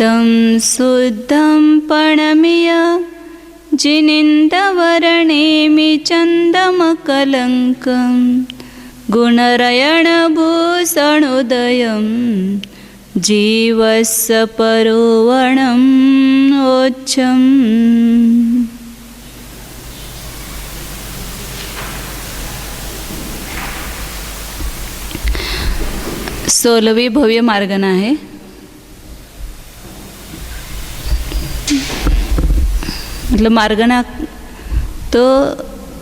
शुद्धं शुद्धं प्रणम्य जिनेन्द्रवर्णेमि चन्दमकलङ्कं गुणरयणभूषणोदयं जीवस्य परोवणम् ओच्छम्। सोलहवीं भव्य मार्गना है। मतलब मार्गना तो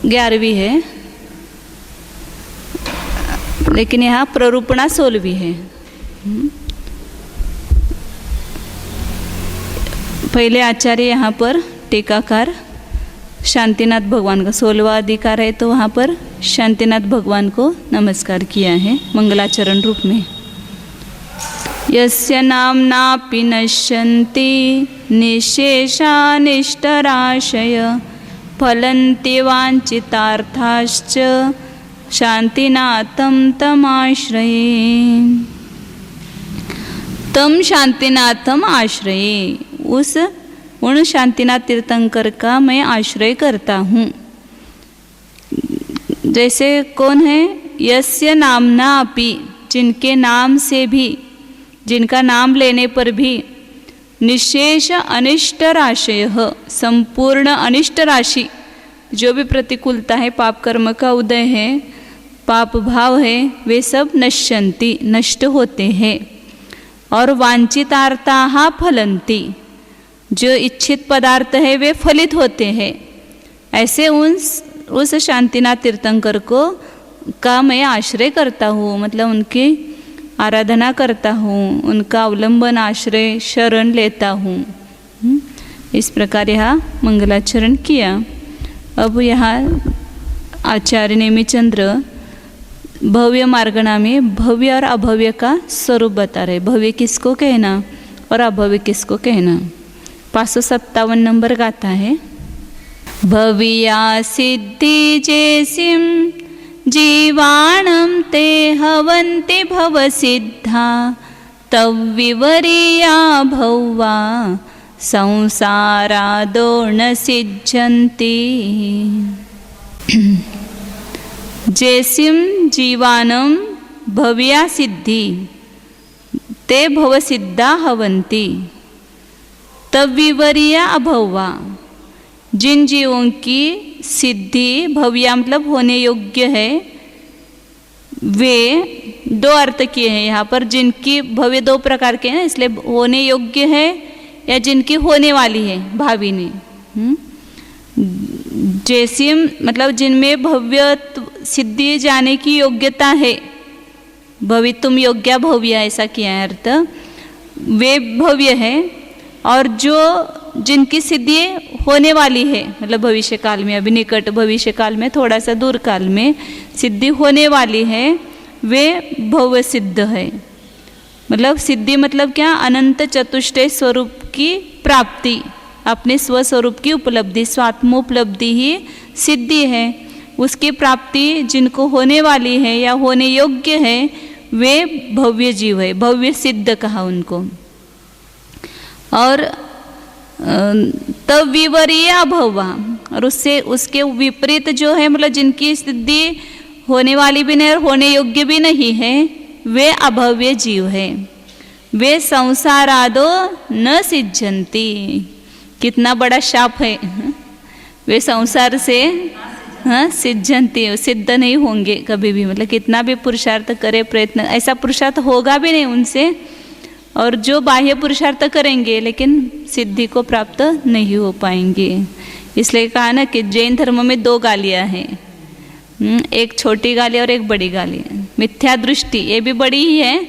11वीं है, लेकिन यहाँ प्ररूपणा 16वीं है। पहले आचार्य यहाँ पर टीकाकार शांतिनाथ भगवान का 16वां अधिकार है, तो वहाँ पर शांतिनाथ भगवान को नमस्कार किया है मंगलाचरण रूप में। यस्य नाम्नापि नश्यन्ति निःशेषानिष्टराशय फलन्ति वाञ्छितार्थाश्च शांतिनाथं तमाश्रये। तम शांतिनाथम आश्रये, उन शांतिनाथ तीर्थंकर का मैं आश्रय करता हूँ। जैसे कौन है? यस्य नामना अपि, जिनके नाम से भी, जिनका नाम लेने पर भी निशेष अनिष्ट राशय, संपूर्ण अनिष्ट राशि, जो भी प्रतिकूलता है, पाप कर्म का उदय है, पाप भाव है, वे सब नश्यन्ति, नष्ट होते हैं। और वांछितार्थाः फलन्ति, जो इच्छित पदार्थ है वे फलित होते हैं। ऐसे उस शांतिनाथ तीर्थंकर को का मैं आश्रय करता हूँ, मतलब उनकी आराधना करता हूँ, उनका अवलंबन आश्रय शरण लेता हूँ। इस प्रकार यहाँ मंगलाचरण किया। अब यहाँ आचार्य नेमिचंद्र भव्य मार्गणा में भव्य और अभव्य का स्वरूप बता रहे। भव्य किसको कहना और अभव्य किसको कहना। 557 नंबर गाथा है। भव्या सिद्धि जैसिम जीवाणं ते हवन्ति भवसिद्धा तव्विवरीया भव्वा संसारादो न सिद्ध्यन्ति। जैसिम जीवानं भव्या सिद्धि ते भवसिद्धा हवन्ति तव्विवरीया अभव्वा। जिन जीवों की सिद्धि भव्या मतलब होने योग्य है, वे दो अर्थ किए हैं यहाँ पर। जिनकी भव्य दो प्रकार के हैं, इसलिए होने योग्य है या जिनकी होने वाली है भाविनी। जैसी मतलब जिनमें भव्य सिद्धि जाने की योग्यता है, भवितुम योग्या भव्य, ऐसा किया है अर्थ, वे भव्य है। और जो जिनकी सिद्धि होने वाली है, मतलब भविष्य काल में, अभी निकट भविष्य काल में, थोड़ा सा दूर काल में सिद्धि होने वाली है, वे भव्य सिद्ध है। मतलब सिद्धि मतलब क्या? अनंत चतुष्टय स्वरूप की प्राप्ति, अपने स्वस्वरूप की उपलब्धि, स्वात्मोपलब्धि ही सिद्धि है। उसकी प्राप्ति जिनको होने वाली है या होने योग्य है, वे भव्य जीव है, भव्य सिद्ध कहा उनको। और तब विवरीय अभव्वा, और उससे उसके विपरीत जो है, मतलब जिनकी सिद्धि होने वाली भी नहीं और होने योग्य भी नहीं है, वे अभव्य जीव है। वे संसारादो न सिद्ध्यन्ति। कितना बड़ा शाप है। वे संसार से सिद्ध्यन्ति, सिद्ध नहीं होंगे कभी भी। मतलब कितना भी पुरुषार्थ करे, प्रयत्न, ऐसा पुरुषार्थ होगा भी नहीं उनसे। और जो बाह्य पुरुषार्थ करेंगे लेकिन सिद्धि को प्राप्त नहीं हो पाएंगे। इसलिए कहा ना कि जैन धर्म में दो गालियाँ हैं, एक छोटी गाली और एक बड़ी गाली। मिथ्या दृष्टि ये भी बड़ी ही है,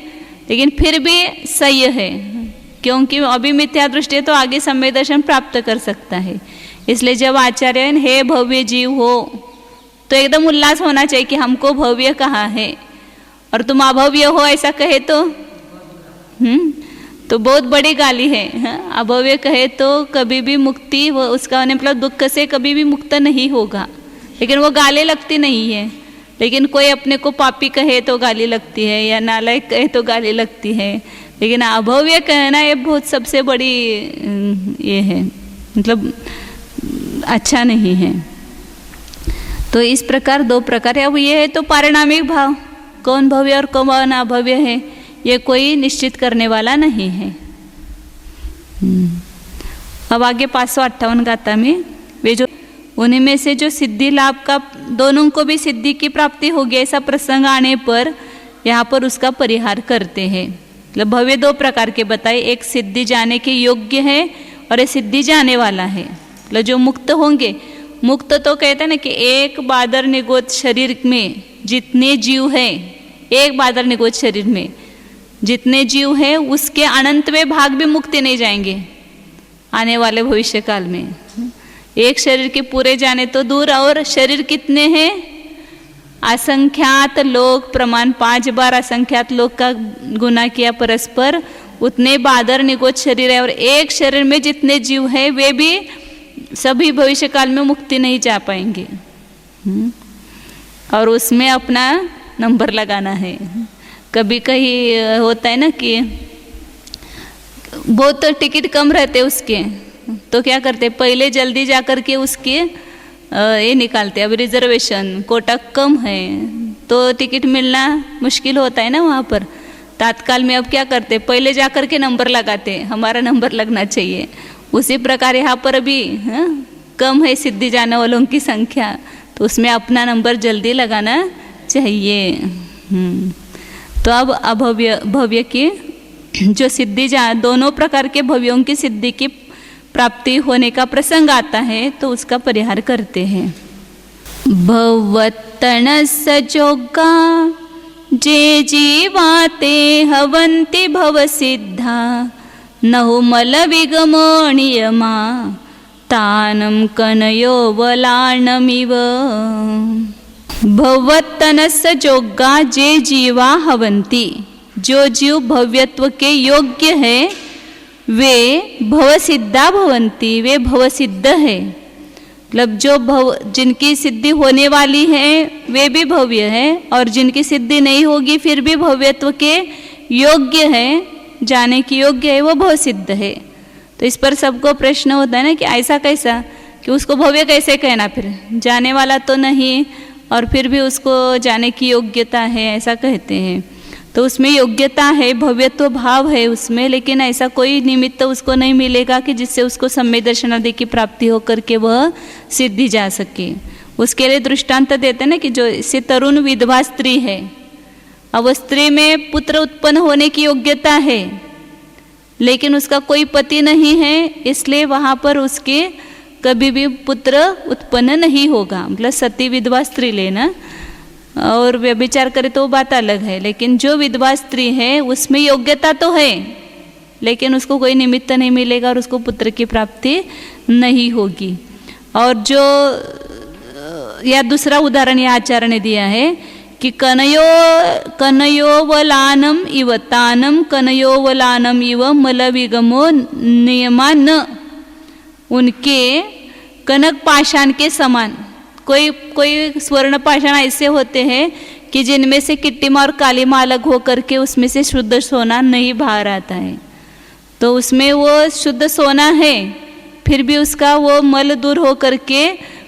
लेकिन फिर भी सही है, क्योंकि अभी मिथ्या दृष्टि है तो आगे सम्यक दर्शन प्राप्त कर सकता है। इसलिए जब आचार्य हे भव्य जीव हो, तो एकदम उल्लास होना चाहिए कि हमको भव्य कहा है, और तुम अभव्य हो ऐसा कहे तो बहुत बड़ी गाली है। अभव्य कहे तो कभी भी मुक्ति, वो उसका मतलब दुख से कभी भी मुक्त नहीं होगा, लेकिन वो गाली लगती नहीं है। लेकिन कोई अपने को पापी कहे तो गाली लगती है, या नालायक कहे तो गाली लगती है, लेकिन अभव्य कहना ये बहुत सबसे बड़ी ये है, मतलब अच्छा नहीं है। तो इस प्रकार दो प्रकार है। अब ये है तो पारिणामिक भाव, कौन भव्य और कौन अभव्य है ये कोई निश्चित करने वाला नहीं है। अब आगे 558 गाथा में वे जो उन्हीं में से जो सिद्धि लाभ का, दोनों को भी सिद्धि की प्राप्ति होगी ऐसा प्रसंग आने पर यहाँ पर उसका परिहार करते हैं। मतलब भव्य दो प्रकार के बताए, एक सिद्धि जाने के योग्य है और एक सिद्धि जाने वाला है। मतलब जो मुक्त होंगे, मुक्त तो कहते हैं ना कि एक बादर निगोत शरीर में जितने जीव हैं, एक बादर निगोत शरीर में जितने जीव हैं उसके अनंत में भाग भी मुक्ति नहीं जाएंगे आने वाले भविष्य काल में। एक शरीर के पूरे जाने तो दूर, और शरीर कितने हैं, असंख्यात लोग, प्रमाण 5 बार असंख्यात लोग का गुना किया परस्पर, उतने बादर निगोत शरीर है। और एक शरीर में जितने जीव हैं वे भी सभी भविष्य काल में मुक्ति नहीं जा पाएंगे। और उसमें अपना नंबर लगाना है। कभी कहीं होता है ना कि बहुत टिकट कम रहते उसके, तो क्या करते पहले जल्दी जा कर के उसके ये निकालते। अब रिजर्वेशन कोटा कम है तो टिकट मिलना मुश्किल होता है ना वहाँ पर, तात्काल में अब क्या करते पहले जा कर के नंबर लगाते, हमारा नंबर लगना चाहिए। उसी प्रकार यहाँ पर भी कम है सिद्धि जाने वालों की संख्या, तो उसमें अपना नंबर जल्दी लगाना चाहिए। तो अब अभव्य भव्य की जो सिद्धि दोनों प्रकार के भव्यों की सिद्धि की प्राप्ति होने का प्रसंग आता है तो उसका परिहार करते हैं। भवत्तनस जोगा जे जीवाते हवन्ति भव सिद्धा नहुमल विगम नियमा तानं कनयो वलानमिव। भवत्तनस जोगा जे जीवा हवन्ति, जो जीव भव्यत्व के योग्य है वे भवसिद्धा भवन्ति, वे भवसिद्ध है। मतलब जो जिनकी सिद्धि होने वाली है वे भी भव्य है, और जिनकी सिद्धि नहीं होगी फिर भी भव्यत्व के योग्य है, जाने की योग्य है, वो भवसिद्ध है। तो इस पर सबको प्रश्न होता है ना कि ऐसा कैसा, कि उसको भव्य कैसे कहना, फिर जाने वाला तो नहीं और फिर भी उसको जाने की योग्यता है ऐसा कहते हैं। तो उसमें योग्यता है, भव्यत्व भाव है उसमें, लेकिन ऐसा कोई निमित्त उसको नहीं मिलेगा कि जिससे उसको सम्यक दर्शन आदि की प्राप्ति होकर के वह सिद्धि जा सके। उसके लिए दृष्टांत देते हैं ना कि जो इससे तरुण विधवा स्त्री है, अब स्त्री में पुत्र उत्पन्न होने की योग्यता है लेकिन उसका कोई पति नहीं है, इसलिए वहाँ पर उसके कभी भी पुत्र उत्पन्न नहीं होगा। मतलब सती विधवा स्त्री लेना और व्यभिचार करे तो बात अलग है, लेकिन जो विधवा स्त्री है उसमें योग्यता तो है लेकिन उसको कोई निमित्त नहीं मिलेगा और उसको पुत्र की प्राप्ति नहीं होगी। और जो या दूसरा उदाहरण यह आचार्य ने दिया है कि कनयोवलानम इव तानम कनयोवलानम इव मलविगमो नियमा न, उनके कनक पाषाण के समान। कोई स्वर्ण पाषाण ऐसे होते हैं कि जिनमें से किट्टिमा और कालीमा अलग होकर के उसमें से शुद्ध सोना नहीं बाहर आता है, तो उसमें वो शुद्ध सोना है फिर भी उसका वो मल दूर होकर के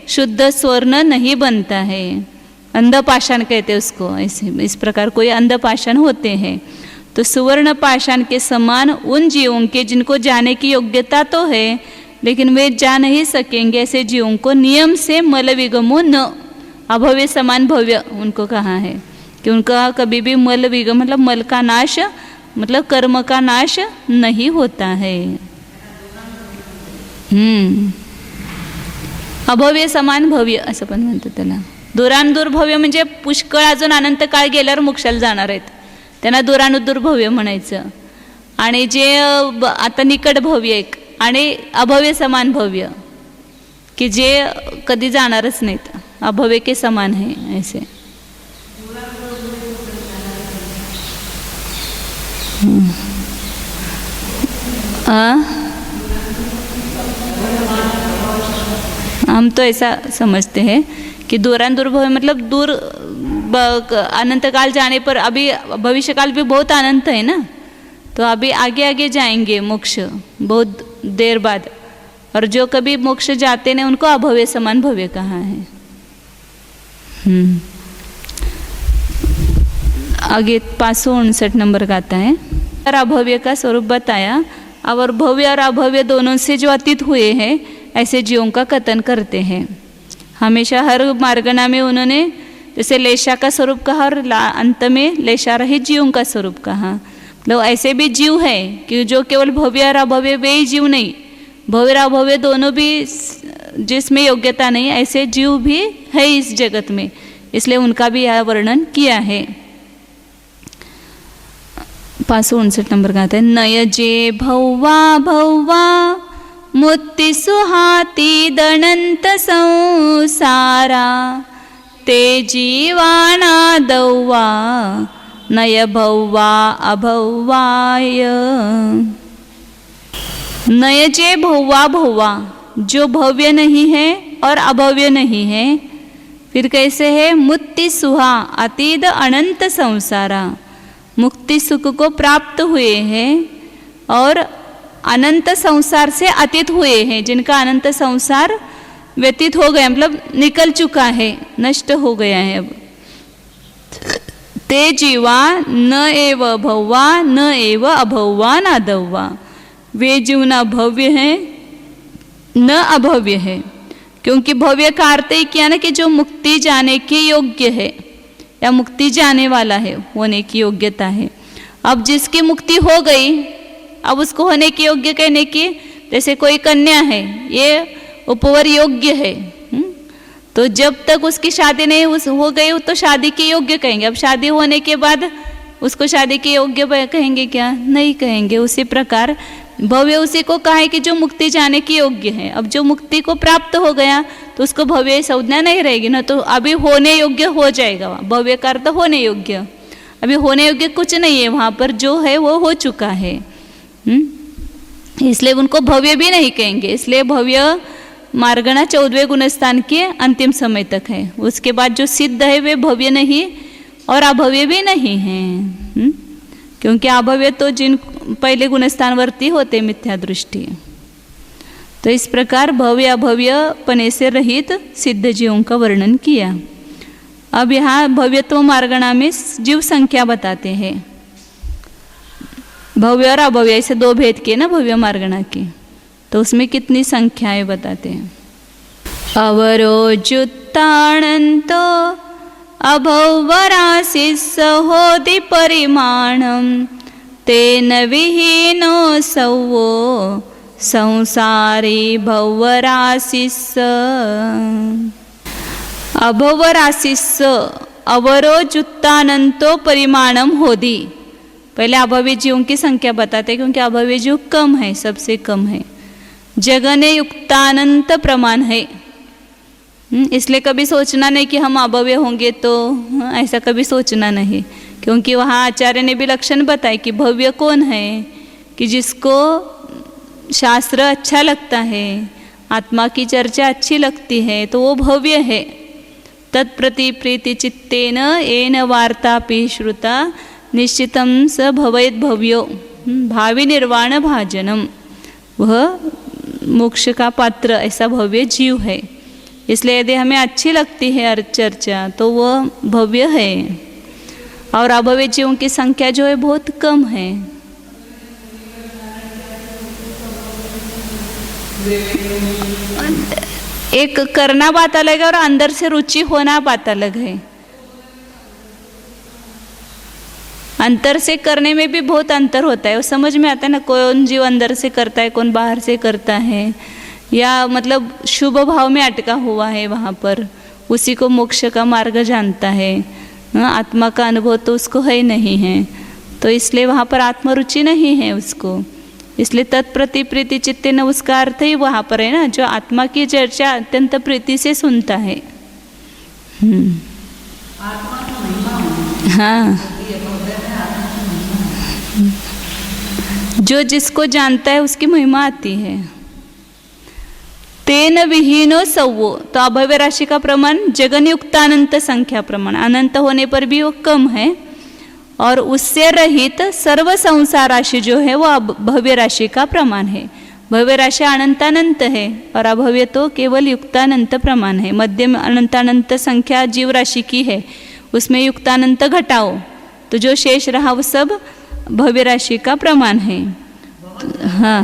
शुद्ध स्वर्ण नहीं बनता है। अंध पाषाण कहते हैं उसको, ऐसे इस प्रकार कोई अंध पाषाण होते हैं। तो सुवर्ण पाषाण के समान उन जीवों के जिनको जाने की योग्यता तो है लेकिन वे जा नहीं सकेंगे, ऐसे जीवों को नियम से मल विगमो न, अभव्य समान भव्य उनको कहा है कि उनका कभी भी मल विगम मतलब मल का नाश, मतलब कर्म का नाश नहीं होता है। अभव्य समान भव्य असं पण म्हणतात त्याला। दुरानुदूर भव्य म्हणजे पुष्कळ अजून अनंत काळ गेल्यावर मोक्षाला जाणार आहेत त्यांना दुरानुदूर भव्य म्हणायचं। आणि जे आता निकट भव्य एक आणि अभव्य समान भव्य कि जे कधी जाणारच नाहीत, अभव्य के समान है ऐसे। हम तो ऐसा समझते हैं कि दूरानुदूर भव्य मतलब दूर अनंत काल जाने पर, अभी भविष्य काल भी बहुत अनंत है ना, तो अभी आगे आगे जाएंगे मोक्ष बहुत देर बाद, और जो कभी मोक्ष जाते नहीं उनको अभव्य समान भव्य कहा है। आगे 559 नंबर का आता है। और अभव्य का स्वरूप बताया, और भव्य और अभव्य दोनों से जो अतीत हुए हैं ऐसे जीवों का कथन करते हैं। हमेशा हर मार्गना में उन्होंने जैसे लेशा का स्वरूप कहा और अंत में लेशा रहित जीवों का स्वरूप कहा। मतलब ऐसे भी जीव है कि जो केवल भव्य और अभव्य वे ही जीव नहीं, भव्य और अभव्य दोनों भी जिसमें योग्यता नहीं, ऐसे जीव भी है इस जगत में, इसलिए उनका भी यह वर्णन किया है। 559 नंबर का आता है। नयजे भौवा भौवा मुक्ति सुहाती दनंत संसारा ते जीवाना दौवा नय भौवा अभौवाय। नयजे भौवा भौवा, जो भव्य नहीं है और अभव्य नहीं है, फिर कैसे है? मुक्ति सुहा अतीत अनंत संसारा, मुक्ति सुख को प्राप्त हुए हैं और अनंत संसार से अतीत हुए हैं, जिनका अनंत संसार व्यतीत हो गया, मतलब निकल चुका है, नष्ट हो गया है। अब ते जीवा न एव भौवा न एव अभौवा न दौवा, वे जीव न भव्य है न अभव्य है। क्योंकि भव्य का अर्थ ही क्या ना कि जो मुक्ति जाने के योग्य है या मुक्ति जाने वाला है, होने की योग्यता है। अब जिसकी मुक्ति हो गई, अब उसको होने के योग्य कहने की, जैसे कोई कन्या है, ये उपवर योग्य है, तो जब तक उसकी शादी नहीं हो गई तो शादी के योग्य कहेंगे। अब शादी होने के बाद उसको शादी के योग्य कहेंगे क्या? नहीं कहेंगे। उसी प्रकार भव्य उसी को कहा है कि जो मुक्ति जाने की योग्य है। अब जो मुक्ति को प्राप्त हो गया तो उसको भव्य संज्ञा नहीं रहेगी ना, तो अभी होने योग्य हो जाएगा। भव्य का अर्थ होने योग्य, अभी होने योग्य कुछ नहीं है वहाँ पर, जो है वो हो चुका है, इसलिए उनको भव्य भी नहीं कहेंगे। इसलिए भव्य मार्गणा 14वें गुणस्थान के अंतिम समय तक है। उसके बाद जो सिद्ध है वे भव्य नहीं और अभव्य भी नहीं है, क्योंकि अभव्य तो जिन पहले गुणस्थानवर्ती होते मिथ्या दृष्टि। तो इस प्रकार भव्य अभव्य पने से रहित सिद्ध जीवों का वर्णन किया। अब यहाँ भव्यत्व मार्गणा में जीव संख्या बताते हैं, भव्य और अभव्य ऐसे दो भेद के ना भव्य मार्गणा की, तो उसमें कितनी संख्याएं बताते हैं। अवरोजुत्तानन्तो अभौवराशिस्सहोदि परिमाणं तेन विहीनो सौवो संसारी भौवराशिस्स। अभौवराशिस्स अवरोजुत्तानन्तो परिमाणम होदि। पहले अभव्य जीवों की संख्या बताते हैं, क्योंकि अभव्य जीव कम है, सबसे कम है। जगने युक्तानंत प्रमाण है, इसलिए कभी सोचना नहीं कि हम अभव्य होंगे तो, ऐसा कभी सोचना नहीं, क्योंकि वहाँ आचार्य ने भी लक्षण बताए कि भव्य कौन है, कि जिसको शास्त्र अच्छा लगता है, आत्मा की चर्चा अच्छी लगती है, तो वो भव्य है। तत्प्रति प्रीति चित्तेन येन वार्तापि श्रुता निश्चितं स भवेत् भव्यो भावी निर्वाण भाजनम। वह मोक्ष का पात्र ऐसा भव्य जीव है। इसलिए यदि हमें अच्छी लगती है चर्चा तो वह भव्य है, और अभव्य जीवों की संख्या जो है बहुत कम है। एक करना बात अलग है और अंदर से रुचि होना बात अलग है। अंतर से करने में भी बहुत अंतर होता है, वो समझ में आता है ना, कौन जीव अंदर से करता है, कौन बाहर से करता है, या मतलब शुभ भाव में अटका हुआ है वहाँ पर, उसी को मोक्ष का मार्ग जानता है। आत्मा का अनुभव तो उसको है नहीं है, तो इसलिए वहाँ पर आत्मरुचि नहीं है उसको। इसलिए तत्प्रति प्रीति चित्ते न, उसका अर्थ ही वहाँ पर है ना, जो आत्मा की चर्चा अत्यंत प्रीति से सुनता है। हाँ, जो जिसको जानता है उसकी महिमा आती है। तेन विहीनो सवो, तो अभव्य राशि का प्रमाण जगन युक्तानंत संख्या प्रमाण, अनंत होने पर भी वो कम है, और उससे रहित सर्व संसार राशि जो है वो भव्य राशि का प्रमाण है। भव्य राशि अनंतानंत है और अभव्य तो केवल युक्तानंत प्रमाण है। मध्यम अनंतानंत संख्या जीव राशि की है, उसमें युक्तानंत घटाओ तो जो शेष रहा वो सब भव्य राशि का प्रमाण है। हाँ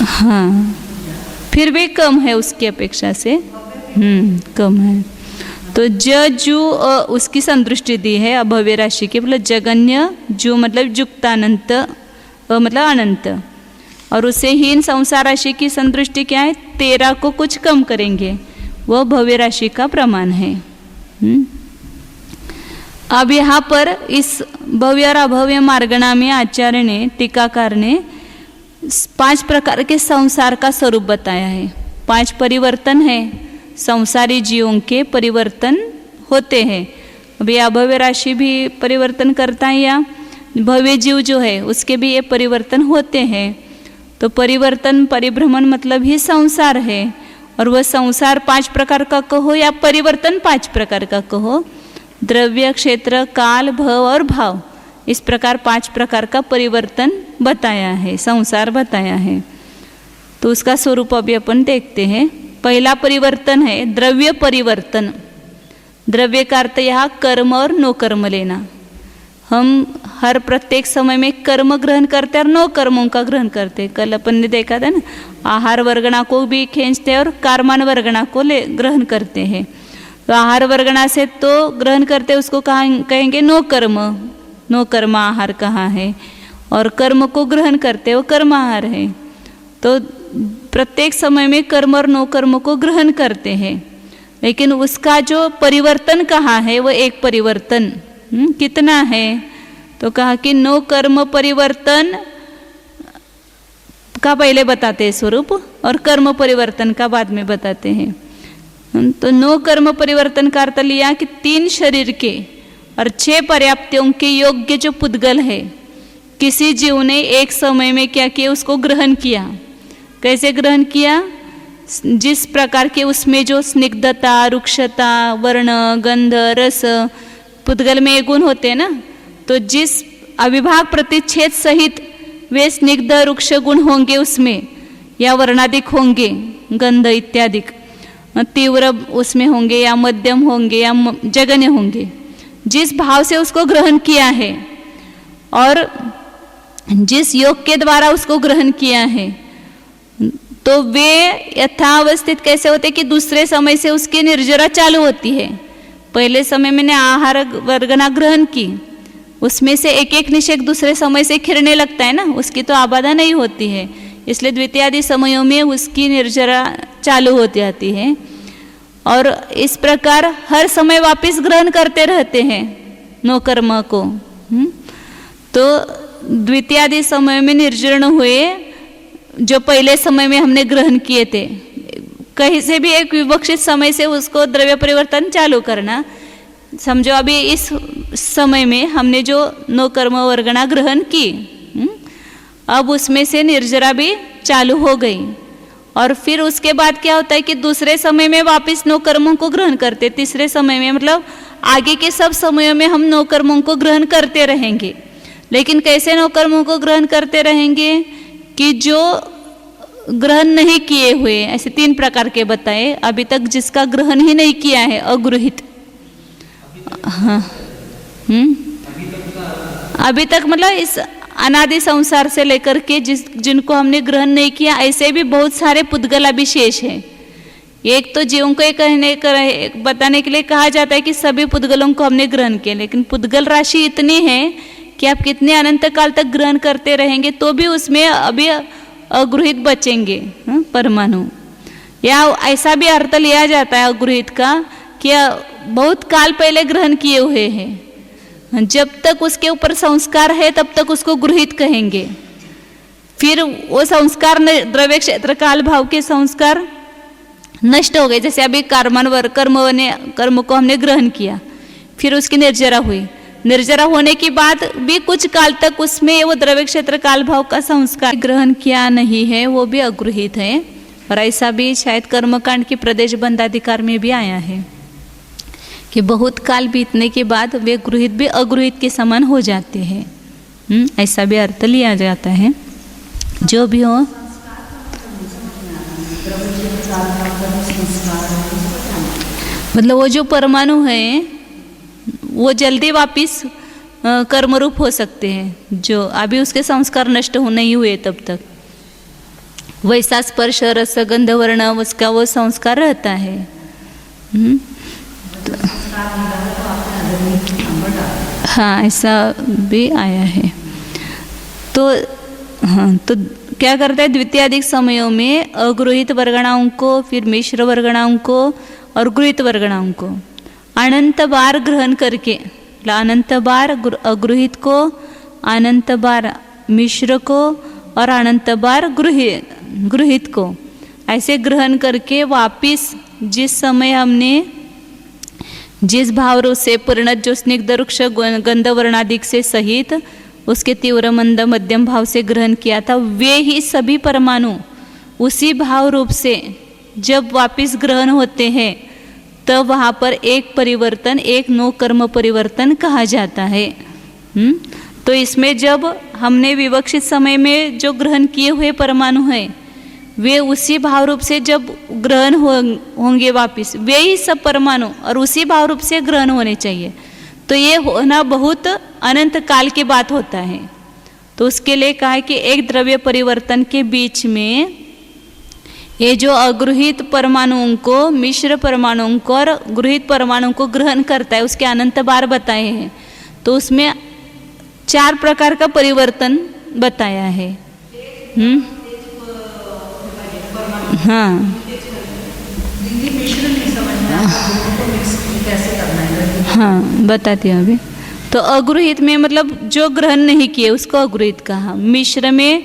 हाँ, फिर भी कम है उसकी अपेक्षा से, कम है। तो जू उसकी संदृष्टि दी है अभव्य राशि के, मतलब जगन्य, जो मतलब युक्तानंत, मतलब अनंत, और उससे हीन संसार राशि की संदृष्टि क्या है, 13 को कुछ कम करेंगे, वह भव्य राशि का प्रमाण है। अब यहाँ पर इस भव्य और अभव्य मार्गणा में आचार्य ने, टीकाकार ने 5 प्रकार के संसार का स्वरूप बताया है। 5 परिवर्तन है, संसारी जीवों के परिवर्तन होते हैं। अभी अभव्य राशि भी परिवर्तन करता है या भव्य जीव जो है उसके भी ये परिवर्तन होते हैं। तो परिवर्तन, परिभ्रमण मतलब ही संसार है, और वह संसार 5 प्रकार का कहो या परिवर्तन 5 प्रकार का कहो, द्रव्य, क्षेत्र, काल, भव और भाव, इस प्रकार 5 प्रकार का परिवर्तन बताया है, संसार बताया है। तो उसका स्वरूप अभी अपन देखते हैं। पहला परिवर्तन है द्रव्य परिवर्तन। द्रव्य का अर्थ यहाँ कर्म और नो कर्म लेना। हम हर प्रत्येक समय में कर्म ग्रहण करते हैं और नो कर्मों का ग्रहण करते हैं। कल अपन ने देखा था ना, आहार वर्गणा को भी खींचते हैं और कारमान वर्गणा को ग्रहण करते हैं। तो आहार वर्गणा से तो ग्रहण करते हैं, उसको कहेंगे नो कर्म, नो कर्म आहार कहा है, और कर्म को ग्रहण करते हैं वो कर्म आहार है। तो प्रत्येक समय में कर्म और नो कर्म को ग्रहण करते हैं, लेकिन उसका जो परिवर्तन कहा है वो एक परिवर्तन कितना है, तो कहा कि नो कर्म परिवर्तन का पहले बताते हैं स्वरूप, और कर्म परिवर्तन का बाद में बताते हैं। तो नो कर्म परिवर्तन का अर्थ लिया कि 3 शरीर के और 6 पर्याप्तियों के योग्य जो पुद्गल है, किसी जीव ने एक समय में क्या किया, उसको ग्रहण किया। कैसे ग्रहण किया, जिस प्रकार के उसमें जो स्निग्धता, रुक्षता, वर्ण, गंध, रस, पुद्गल में ये गुण होते हैं ना, तो जिस अविभाग प्रतिच्छेद सहित वे स्निग्ध रुक्ष गुण होंगे उसमें, या वर्णाधिक होंगे, गंध इत्यादि तीव्र उसमें होंगे, या मध्यम होंगे, या जगन्य होंगे, जिस भाव से उसको ग्रहण किया है और जिस योग के द्वारा उसको ग्रहण किया है, तो वे यथावस्थित कैसे होते कि दूसरे समय से उसकी निर्जरा चालू होती है। पहले समय मैंने आहार वर्गना ग्रहण की, उसमें से एक एक निषेक दूसरे समय से खिरने लगता है ना, उसकी तो आबादा नहीं होती है, इसलिए द्वितीयादि समयों में उसकी निर्जरा चालू हो जाती है। और इस प्रकार हर समय वापस ग्रहण करते रहते हैं नो कर्म को। तो द्वितीयादि समय में निर्जीर्ण हुए जो पहले समय में हमने ग्रहण किए थे, कहीं से भी एक विवक्षित समय से उसको द्रव्य परिवर्तन चालू करना। समझो अभी इस समय में हमने जो नो कर्म वर्गणा ग्रहण की, अब उसमें से निर्जरा भी चालू हो गई, और फिर उसके बाद क्या होता है कि दूसरे समय में वापस नो कर्मों को ग्रहण करते, तीसरे समय में मतलब आगे के सब समयों में हम नो कर्मों को ग्रहण करते रहेंगे। लेकिन कैसे नो कर्मों को ग्रहण करते रहेंगे कि जो ग्रहण नहीं किए हुए, ऐसे 3 प्रकार के बताए अभी तक, जिसका ग्रहण ही नहीं किया है, अगृहित। हाँ, अभी तक मतलब इस अनादि संसार से लेकर के जिनको हमने ग्रहण नहीं किया, ऐसे भी बहुत सारे पुद्गल अभिशेष है। एक तो जीवों को बताने के लिए कहा जाता है कि सभी पुद्गलों को हमने ग्रहण किया, लेकिन पुद्गल राशि इतनी है कि आप कितने अनंत काल तक ग्रहण करते रहेंगे तो भी उसमें अभी अगृहित बचेंगे परमाणु। या ऐसा भी अर्थ लिया जाता है अगृहित का कि बहुत काल पहले ग्रहण किए हुए हैं, जब तक उसके ऊपर संस्कार है तब तक उसको गृहित कहेंगे। फिर वो संस्कार द्रव्य क्षेत्र काल भाव के संस्कार नष्ट हो गए, जैसे अभी कर्म को हमने ग्रहण किया, फिर उसकी निर्जरा हुई, निर्जरा होने के बाद भी कुछ काल तक उसमें वो द्रव्य क्षेत्र काल भाव का संस्कार ग्रहण किया नहीं है, वो भी अगृहित है। और ऐसा भी शायद कर्मकांड की प्रदेश बंधाधिकार में भी आया है कि बहुत काल बीतने के बाद वे गृहीत भी अगृहीत के समान हो जाते हैं। ऐसा भी अर्थ लिया जाता है। जो भी हो, मतलब वो जो परमाणु हैं वो जल्दी वापिस कर्मरूप हो सकते हैं, जो अभी उसके संस्कार नष्ट हो नहीं हुए तब तक। वैसा स्पर्श रस गंध वर्ण उसका वो संस्कार रहता है। हाँ, ऐसा भी आया है। तो हाँ, तो क्या करता है, द्वितीय अधिक समयों में अगृहीत वर्गणाओं को, फिर मिश्र वर्गणाओं को और गृहीत वर्गणाओं को अनंत बार ग्रहण करके, अनंत बार अगृहीत को, अनंत बार मिश्र को और अनंत बार गृहीत को ऐसे ग्रहण करके वापिस जिस समय हमने जिस भाव से परिणत जो स्निग्ध रुक्ष गंध वर्णादिक से सहित उसके तीव्र मंद मध्यम भाव से ग्रहण किया था, वे ही सभी परमाणु उसी भाव रूप से जब वापिस ग्रहण होते हैं तब वहाँ पर एक परिवर्तन, एक नो कर्म परिवर्तन कहा जाता है। तो इसमें जब हमने विवक्षित समय में जो ग्रहण किए हुए परमाणु हैं वे उसी भाव रूप से जब ग्रहण होंगे वापिस, वे ही सब परमाणु और उसी भाव रूप से ग्रहण होने चाहिए। तो ये होना बहुत अनंत काल की बात होता है। तो उसके लिए कहा है कि एक द्रव्य परिवर्तन के बीच में ये जो अगृहीत परमाणुओं को, मिश्र परमाणुओं को और गृहीत परमाणुओं को ग्रहण करता है, उसके अनंत बार बताए हैं। तो उसमें 4 प्रकार का परिवर्तन बताया है। हाँ, हाँ बताती हूँ अभी। तो अगृहीत में मतलब जो ग्रहण नहीं किए उसको अगृहीत कहा। मिश्र में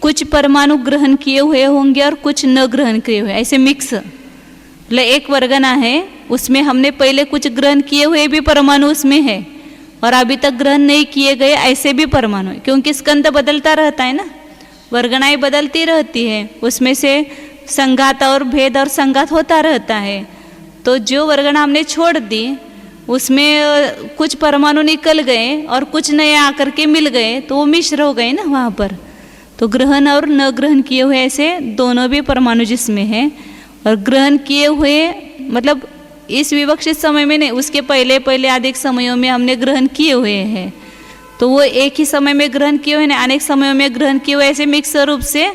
कुछ परमाणु ग्रहण किए हुए होंगे और कुछ न ग्रहण किए हुए, ऐसे मिक्स, मतलब एक वर्गना है उसमें हमने पहले कुछ ग्रहण किए हुए भी परमाणु उसमें है और अभी तक ग्रहण नहीं किए गए ऐसे भी परमाणु, क्योंकि स्कंद बदलता रहता है ना, वर्गनाएं बदलती रहती है, उसमें से संघात और भेद और संघात होता रहता है। तो जो वर्गना हमने छोड़ दी उसमें कुछ परमाणु निकल गए और कुछ नए आकर के मिल गए तो वो मिश्र हो गए ना वहाँ पर। तो ग्रहण और न ग्रहण किए हुए ऐसे दोनों भी परमाणु जिसमें है। और ग्रहण किए हुए मतलब इस विवक्षित समय में नहीं, उसके पहले पहले अधिक समयों में हमने ग्रहण किए हुए हैं, तो वो एक ही समय में ग्रहण किए हुए ना, अनेक समयों में ग्रहण किए हुए ऐसे मिक्स रूप से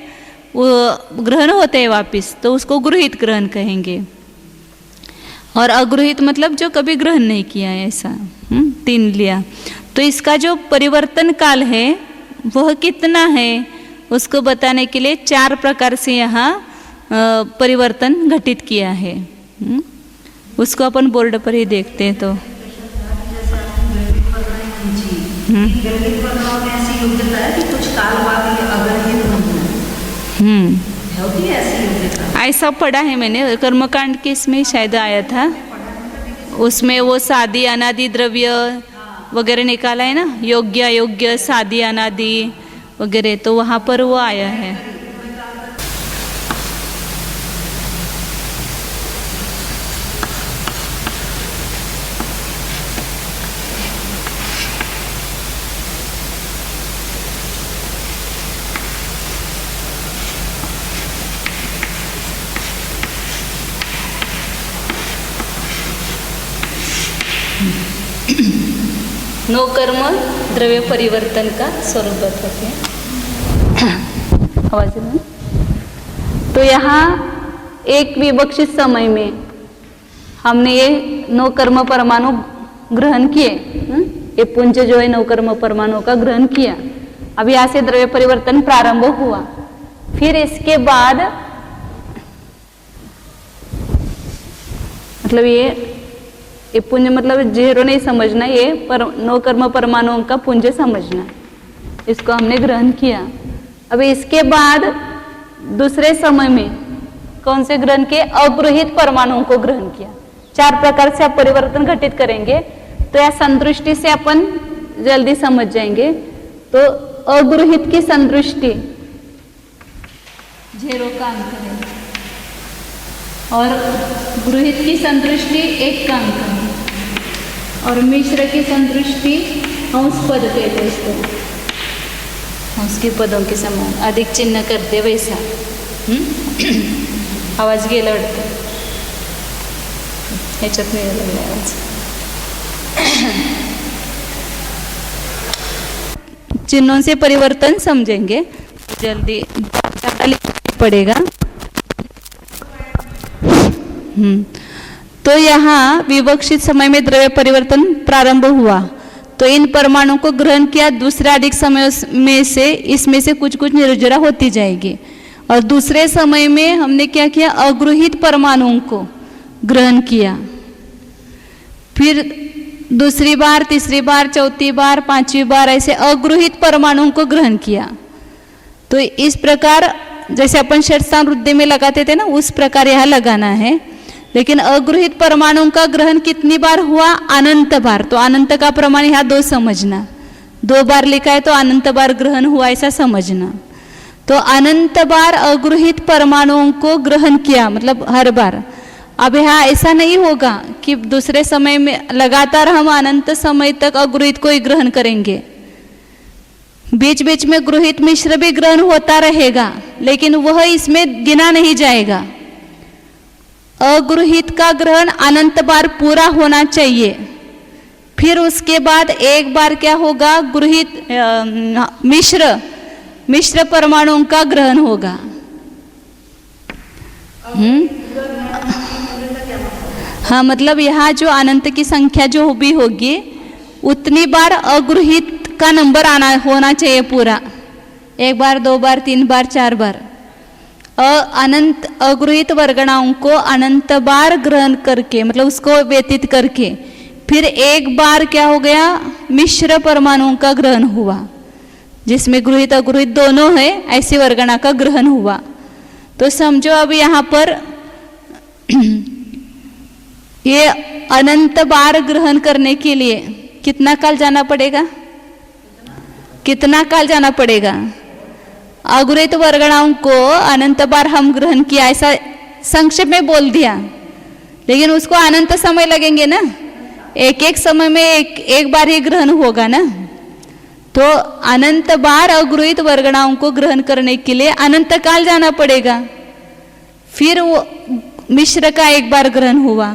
वो ग्रहण होते हैं वापिस, तो उसको गृहीत ग्रहण कहेंगे। और अगृहीत मतलब जो कभी ग्रहण नहीं किया है ऐसा। 3 लिया। तो इसका जो परिवर्तन काल है वह कितना है उसको बताने के लिए 4 प्रकार से यहाँ परिवर्तन घटित किया है। उसको अपन बोर्ड पर ही देखते हैं। तो ऐसा पढ़ा है मैंने, कर्मकांड के इसमें शायद आया था, उसमें वो सादी अनादि द्रव्य वगैरह निकाला है ना, योग्य अयोग्य सादी अनादि वगैरह, तो वहाँ पर वो आया है। नो कर्म द्रव्य परिवर्तन का स्वरूप बताते हैं। आवाज में तो यहाँ एक विवक्षित समय में हमने ये 9 कर्म परमाणु ग्रहण किए। ये पुंज जो है 9 कर्म परमाणु का ग्रहण किया। अब यहाँ से द्रव्य परिवर्तन प्रारंभ हुआ। फिर इसके बाद मतलब ये पुंज मतलब 0 नहीं समझना, ये 9 कर्म परमाणुओं का पुंज समझना, इसको हमने ग्रहण किया। अब इसके बाद दूसरे समय में कौन से ग्रहण किए? अगृहीत परमाणुओं को ग्रहण किया। 4 प्रकार से आप परिवर्तन घटित करेंगे तो या संदृष्टि से अपन जल्दी समझ जाएंगे। तो अगृहीत की संदृष्टि 0 का अंक है और गृहीत की संदृष्टि 1 का अंक है। और मिश्र की संतुष्टि अंश पद कहते हैं इसको, अंश के पदों के समान अधिक चिन्ह करते वैसा। आवाज गेला वाटतं, ह्याच्यात नाही लागला आवाज। चिन्हों से परिवर्तन समझेंगे, जल्दी लिखना पड़ेगा। तो यहाँ विवक्षित समय में द्रव्य परिवर्तन प्रारंभ हुआ, तो इन परमाणुओं को ग्रहण किया, दूसरे अधिक समय में से इसमें से कुछ कुछ निर्जरा होती जाएगी। और दूसरे समय में हमने क्या किया, अगृहीत परमाणुओं को ग्रहण किया, फिर दूसरी बार, तीसरी बार, चौथी बार, पांचवी बार ऐसे अगृहीत परमाणुओं को ग्रहण किया। तो इस प्रकार जैसे अपन षट्स्थान वृद्धि में लगाते थे ना, उस प्रकार यहाँ लगाना है। लेकिन अगृहीत परमाणुओं का ग्रहण कितनी बार हुआ, अनंत बार। तो अनंत का प्रमाण यहाँ 2 समझना, 2 बार लिखा है तो अनंत बार ग्रहण हुआ ऐसा समझना। तो अनंत बार अगृहीत परमाणुओं को ग्रहण किया, मतलब हर बार। अब यहाँ ऐसा नहीं होगा कि दूसरे समय में लगातार हम अनंत समय तक अगृहीत को ही ग्रहण करेंगे, बीच बीच में गृहीत मिश्र भी ग्रहण होता रहेगा, लेकिन वह इसमें गिना नहीं जाएगा। अगृहीत का ग्रहण अनंत बार पूरा होना चाहिए, फिर उसके बाद एक बार क्या होगा, गृहीत मिश्र परमाणुओं का ग्रहण होगा। हाँ, मतलब यहाँ जो अनंत की संख्या जो भी होगी उतनी बार अगृहीत का नंबर होना चाहिए पूरा, 1 बार, 2 बार, 3 बार, 4 बार। अनंत अगृहीत वर्गणाओं को अनंत बार ग्रहण करके, मतलब उसको व्यतीत करके, फिर एक बार क्या हो गया, मिश्र परमाणुओं का ग्रहण हुआ, जिसमें गृहीत अगृहीत दोनों है, ऐसी वर्गणा का ग्रहण हुआ। तो समझो अब यहाँ पर ये अनंत बार ग्रहण करने के लिए कितना काल जाना पड़ेगा, कितना काल जाना पड़ेगा। अगृहीत वर्गणाओं को अनंत बार हम ग्रहण किया ऐसा संक्षेप में बोल दिया, लेकिन उसको अनंत समय लगेंगे ना, एक एक समय में एक बार ही ग्रहण होगा ना। तो अनंत बार अगृहीत वर्गणाओं को ग्रहण करने के लिए अनंत काल जाना पड़ेगा। फिर वो मिश्र का एक बार ग्रहण हुआ।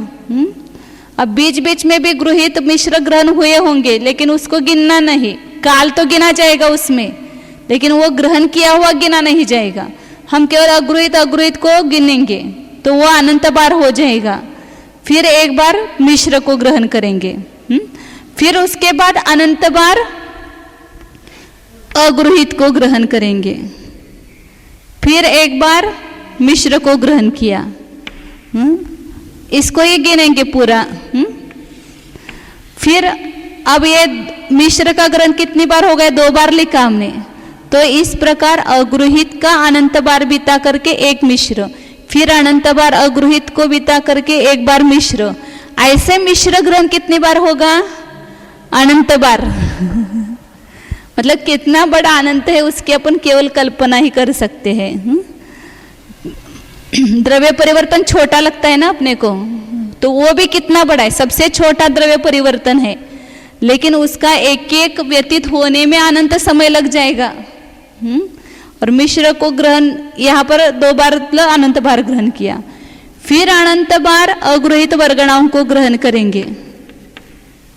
अब बीच बीच में भी गृहीत मिश्र ग्रहण हुए होंगे, लेकिन उसको गिनना नहीं, काल तो गिना जाएगा उसमें, लेकिन वो ग्रहण किया हुआ गिना नहीं जाएगा। हम केवल अगृहीत को गिनेंगे, तो वो अनंत बार हो जाएगा। फिर एक बार मिश्र को ग्रहण करेंगे, फिर उसके बाद अनंत बार अगृहीत को ग्रहण करेंगे, फिर एक बार मिश्र को ग्रहण किया, इसको ही गिनेंगे पूरा। फिर अब ये मिश्र का ग्रहण कितनी बार हो गया, 2 बार लिखा हमने। तो इस प्रकार अगृहीत का अनंत बार बिता करके एक मिश्र, फिर अनंत बार अगृहीत को बिता करके एक बार मिश्र, ऐसे मिश्र ग्रहण कितनी बार होगा, अनंत बार। मतलब कितना बड़ा अनंत है उसकी अपन केवल कल्पना ही कर सकते हैं। द्रव्य परिवर्तन छोटा लगता है ना अपने को, तो वो भी कितना बड़ा है, सबसे छोटा द्रव्य परिवर्तन है, लेकिन उसका एक एक व्यतीत होने में अनंत समय लग जाएगा। और मिश्र को ग्रहण यहाँ पर 2 बार अनंत बार ग्रहण किया, फिर अनंत बार अगृहीत वर्गणाओं को ग्रहण करेंगे,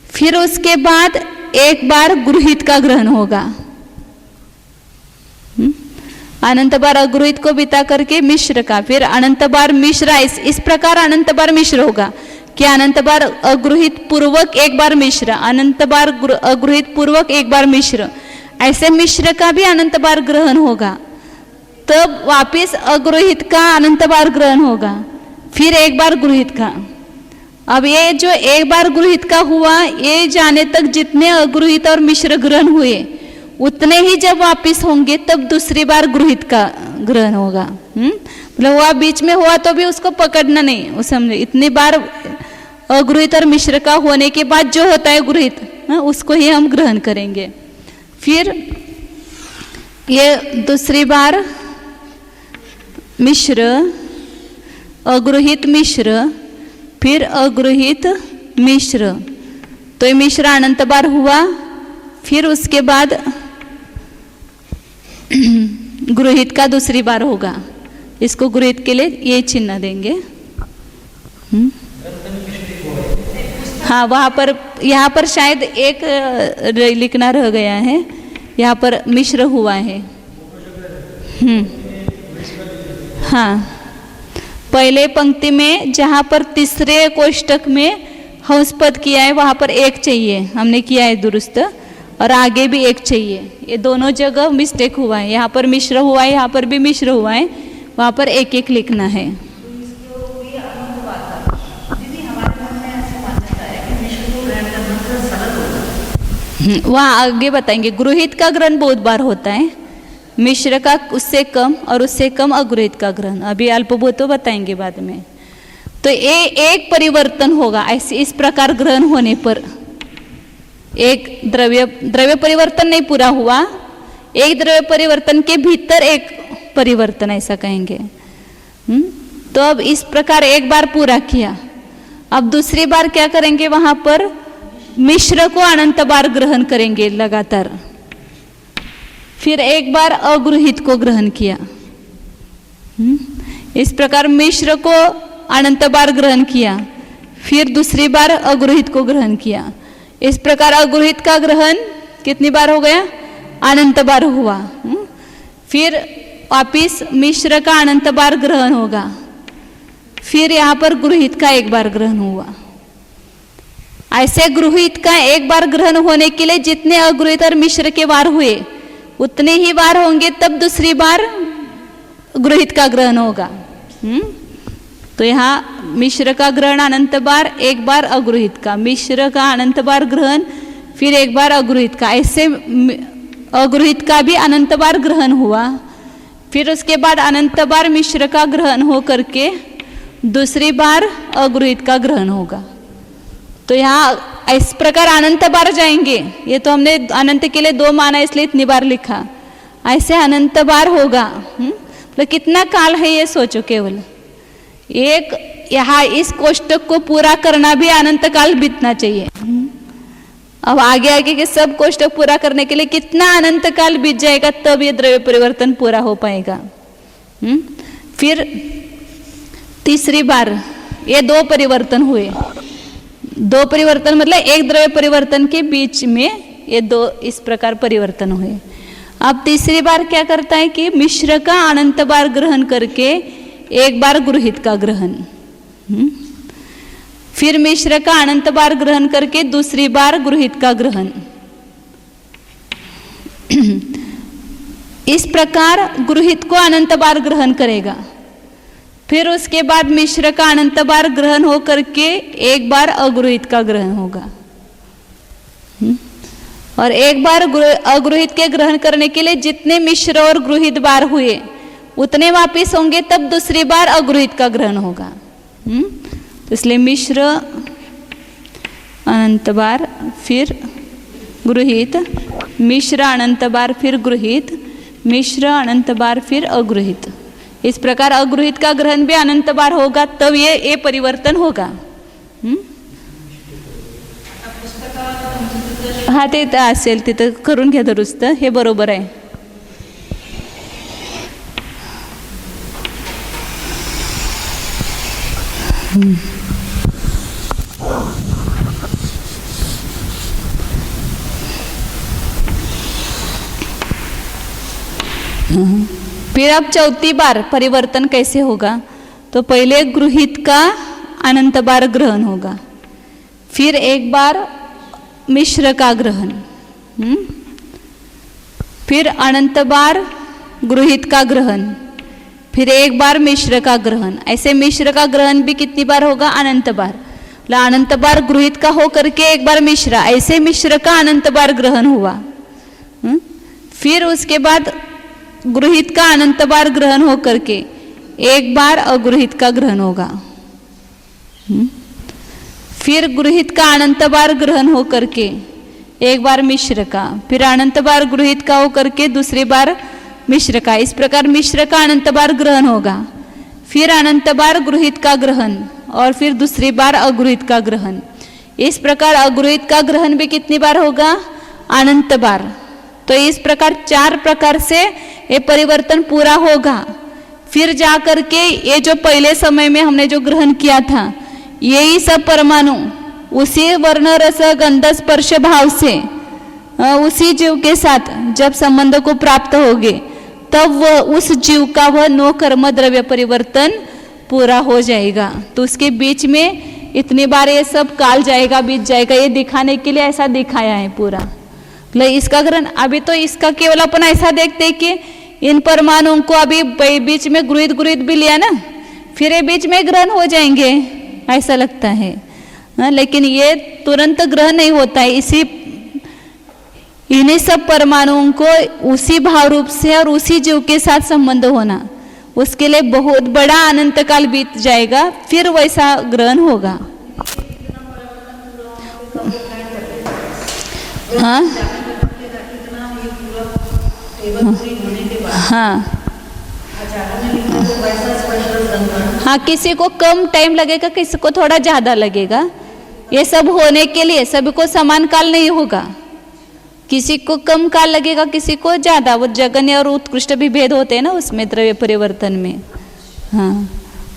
फिर उसके बाद एक बार गृहीत का ग्रहण होगा। अनंत बार अगृहीत को बिता करके मिश्र का, फिर अनंत बार मिश्र, इस प्रकार अनंत बार मिश्र होगा कि अनंत बार अगृहीत पूर्वक एक बार मिश्र, अनंत बार अगृहीत पूर्वक एक बार मिश्र, ऐसे मिश्र का भी अनंत बार ग्रहण होगा। तब वापिस अगृहीत का अनंत बार ग्रहण होगा, फिर एक बार गृहीत का। अब ये जो एक बार गृहीत का हुआ, ये जाने तक जितने अगृहीत और मिश्र ग्रहण हुए उतने ही जब वापिस होंगे तब दूसरी बार गृहीत का ग्रहण होगा। मतलब वह बीच में हुआ तो भी उसको पकड़ना नहीं, वो समझे, इतनी बार अगृहीत और मिश्र का होने के बाद जो होता है गृहीत, उसको ही हम ग्रहण करेंगे। फिर ये दूसरी बार मिश्र, अगृहीत मिश्र, फिर अगृहीत मिश्र, तो ये मिश्र अनंत बार हुआ। फिर उसके बाद गृहीत का दूसरी बार होगा। इसको गृहीत के लिए ये चिन्ह देंगे। हाँ, वहाँ पर, यहाँ पर शायद एक लिखना रह गया है, यहाँ पर मिश्र हुआ है। हाँ, पहले पंक्ति में जहाँ पर तीसरे कोष्टक में हंस पद किया है वहाँ पर एक चाहिए, हमने किया है दुरुस्त, और आगे भी एक चाहिए। ये दोनों जगह मिस्टेक हुआ है, यहाँ पर मिश्र हुआ है, यहाँ पर भी मिश्र हुआ है, वहाँ पर एक एक लिखना है। वहाँ आगे बताएंगे। गृहीत का ग्रहण बहुत बार होता है, मिश्र का उससे कम, और उससे कम अगृहीत का ग्रहण। अभी अल्पभूतो बताएंगे बाद में। तो ये एक परिवर्तन होगा। ऐसे इस प्रकार ग्रहण होने पर एक द्रव्य परिवर्तन नहीं पूरा हुआ, एक द्रव्य परिवर्तन के भीतर एक परिवर्तन, ऐसा कहेंगे। तो अब इस प्रकार एक बार पूरा किया। अब दूसरी बार क्या करेंगे, वहां पर मिश्र को अनंत बार ग्रहण करेंगे लगातार। फिर एक बार अगृहीत को ग्रहण किया। इस प्रकार मिश्र को अनंत बार ग्रहण किया, फिर दूसरी बार अगृहीत को ग्रहण किया। इस प्रकार अगृहीत का ग्रहण कितनी बार हो गया, अनंत बार हुआ। फिर वापिस मिश्र का अनंत बार ग्रहण होगा, फिर यहाँ पर गृहीत का एक बार ग्रहण हुआ। ऐसे गृहीत का एक बार ग्रहण होने के लिए जितने अगृहीत और मिश्र के बार हुए उतने ही बार होंगे, तब दूसरी बार गृहीत का ग्रहण होगा। तो यहाँ मिश्र का ग्रहण अनंत बार, एक बार अगृहीत का, मिश्र का अनंत बार ग्रहण, फिर एक बार अगृहीत का। ऐसे अगृहीत का भी अनंत बार ग्रहण हुआ। फिर उसके बाद अनंत बार मिश्र का ग्रहण हो करके दूसरी बार अगृहीत का ग्रहण होगा। तो यहाँ इस प्रकार अनंत बार जाएंगे। ये तो हमने अनंत के लिए दो माना, इसलिए इतनी बार लिखा। ऐसे अनंत बार होगा। तो कितना काल है ये सोचो, केवल एक यहाँ इस कोष्टक को पूरा करना भी अनंत काल बीतना चाहिए। अब आगे आगे के सब कोष्टक पूरा करने के लिए कितना अनंत काल बीत जाएगा, तब ये द्रव्य परिवर्तन पूरा हो पाएगा। फिर तीसरी बार ये दो परिवर्तन हुए। दो परिवर्तन मतलब एक द्रव्य परिवर्तन के बीच में ये दो इस प्रकार परिवर्तन हुए। अब तीसरी बार क्या करता है कि मिश्र का अनंत बार ग्रहण करके एक बार गृहीत का ग्रहण, फिर मिश्र का अनंत बार ग्रहण करके दूसरी बार गृहीत का ग्रहण। इस प्रकार गृहीत को अनंत बार ग्रहण करेगा। फिर उसके बाद मिश्र का अनंत बार ग्रहण हो करके एक बार अगृहीत का ग्रहण होगा। और एक बार अगृहीत के ग्रहण करने के लिए जितने मिश्र और गृहीत बार हुए उतने वापिस होंगे, तब दूसरी बार अगृहीत का ग्रहण होगा। तो इसलिए मिश्र अनंत बार फिर गृहीत, मिश्र अनंत बार फिर गृहीत, मिश्र अनंत बार फिर अगृहीत। इस प्रकार अगृहीत का ग्रहण भी अनंत बार होगा, तब ये परिवर्तन होगा। हा, ते असेल तिथं करून घ्या दुरुस्त, हे बरोबर आहे। फिर अब चौथी बार परिवर्तन कैसे होगा, तो पहले गृहीत का अनंत बार ग्रहण होगा, फिर एक बार मिश्र का ग्रहण, फिर अनंत बार गृहीत का ग्रहण, फिर एक बार मिश्र का ग्रहण। ऐसे मिश्र का ग्रहण भी कितनी बार होगा, अनंत बार। अनंत बार गृहीत का हो करके एक बार मिश्र, ऐसे मिश्र का अनंत बार ग्रहण हुआ। फिर उसके बाद गृहीत का अनंत बार ग्रहण हो करके एक बार अगृहीत का ग्रहण होगा। फिर गृहीत का अनंत बार ग्रहण हो करके एक बार मिश्र का, फिर अनंत बार गृहीत का हो करके दूसरी बार मिश्र का। इस प्रकार मिश्र का अनंत बार ग्रहण होगा, फिर अनंत बार गृहीत का ग्रहण, और फिर दूसरी बार अगृहीत का ग्रहण। इस प्रकार अगृहीत का ग्रहण भी कितनी बार होगा? अनंत बार। तो इस प्रकार 4 प्रकार से ये परिवर्तन पूरा होगा। फिर जा करके ये जो पहले समय में हमने जो ग्रहण किया था, यही सब परमाणु उसी वर्ण रस गंध स्पर्श भाव से उसी जीव के साथ जब संबंध को प्राप्त होगे, तब वह उस जीव का वह 9 कर्म द्रव्य परिवर्तन पूरा हो जाएगा। तो उसके बीच में इतनी बार ये सब काल जाएगा, बीत जाएगा, ये दिखाने के लिए ऐसा दिखाया है पूरा। मतलब इसका ग्रहण अभी तो इसका केवल अपन ऐसा देखते हैं कि इन परमाणुओं को अभी बीच में गृहित भी लिया ना, फिर ये बीच में ग्रहण हो जाएंगे, ऐसा लगता है। लेकिन ये तुरंत ग्रहण नहीं होता है। इन्हीं सब परमाणुओं को उसी भाव रूप से और उसी जीव के साथ संबंध होना, उसके लिए बहुत बड़ा अनंत काल बीत जाएगा, फिर वैसा ग्रहण होगा। हाँ हाँ हाँ, किसी को कम टाइम लगेगा, किसी को थोड़ा ज्यादा लगेगा। ये सब होने के लिए सभी को समान काल नहीं होगा, किसी को कम काल लगेगा, किसी को ज्यादा। वो जगन्य और उत्कृष्ट भी भेद होते हैं ना उसमें द्रव्य परिवर्तन में। हाँ,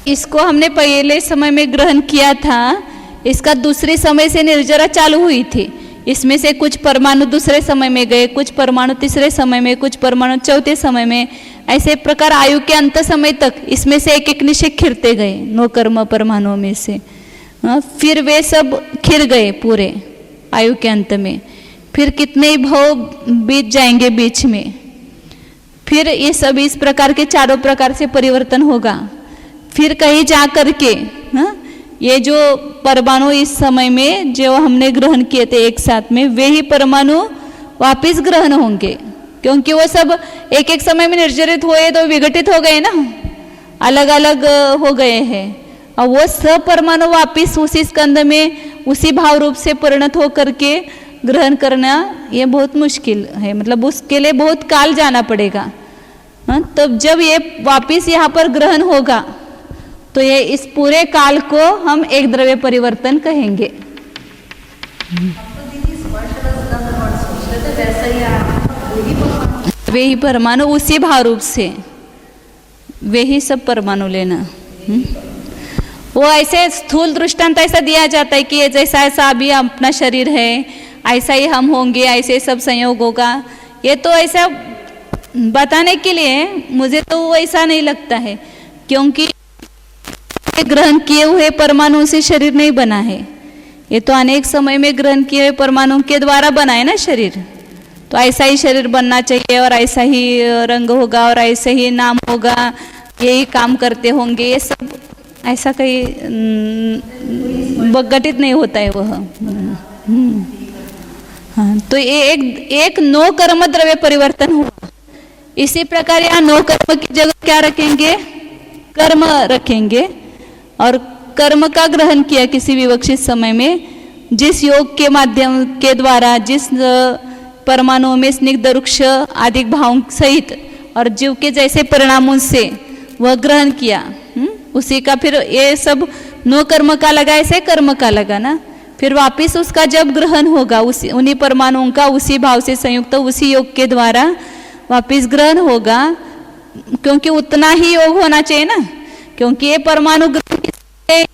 इसको हमने पहले समय में ग्रहण किया था, इसका दूसरे समय से निर्जरा चालू हुई थी। इसमें से कुछ परमाणु दूसरे समय में गए, कुछ परमाणु तीसरे समय में, कुछ परमाणु चौथे समय में, ऐसे प्रकार आयु के अंत समय तक इसमें से एक एक निश्चय खिरते गए 9 कर्म परमाणुओं में से। फिर वे सब खिर गए पूरे आयु के अंत में। फिर कितने ही भाव बीत जाएंगे बीच में। फिर ये सब इस प्रकार के 4 प्रकार से परिवर्तन होगा। फिर कहीं जा करके ये जो परमाणु इस समय में जो हमने ग्रहण किए थे एक साथ में, वे ही परमाणु वापिस ग्रहण होंगे, क्योंकि वो सब एक एक समय में निर्जरित हुए तो विघटित हो गए ना, अलग अलग हो गए हैं। और वो सब परमाणु वापिस उसी स्कंद में उसी भाव रूप से परिणत हो करके ग्रहण करना ये बहुत मुश्किल है। मतलब उसके लिए बहुत काल जाना पड़ेगा। तब जब ये वापिस यहाँ पर ग्रहण होगा तो ये इस पूरे काल को हम एक द्रव्य परिवर्तन कहेंगे। वे ही परमाणु उसी भाव रूप से वे ही सब परमाणु लेना। वो ऐसे स्थूल दृष्टांत ऐसा दिया जाता है कि जैसा ऐसा अभी अपना शरीर है, ऐसा ही हम होंगे, ऐसे सब संयोग होगा। ये तो ऐसा बताने के लिए मुझे तो ऐसा नहीं लगता है, क्योंकि ग्रहण किए हुए परमाणु से शरीर नहीं बना है। ये तो अनेक समय में ग्रहण किए हुए परमाणु के द्वारा बना है ना शरीर। तो ऐसा ही शरीर बनना चाहिए और ऐसा ही रंग होगा और ऐसे ही नाम होगा, यही काम करते होंगे, ये सब ऐसा कहीं गठित नहीं होता है वह। हाँ, तो ये एक 9 कर्म द्रव्य परिवर्तन हुआ। इसी प्रकार यहाँ 9 कर्म की जगह क्या रखेंगे? कर्म रखेंगे। और कर्म का ग्रहण किया किसी विवक्षित समय में, जिस योग के माध्यम के द्वारा जिस परमाणुओं में स्निग्ध वृक्ष आदि भावों सहित और जीव के जैसे परिणामों से वह ग्रहण किया, उसी का फिर ये सब 9 कर्म का लगा, ऐसे कर्म का लगा ना। फिर वापिस उसका जब ग्रहण होगा उसी उन्हीं परमाणुओं का उसी भाव से संयुक्त उसी योग के द्वारा वापिस ग्रहण होगा, क्योंकि उतना ही योग होना चाहिए ना, क्योंकि ये परमाणु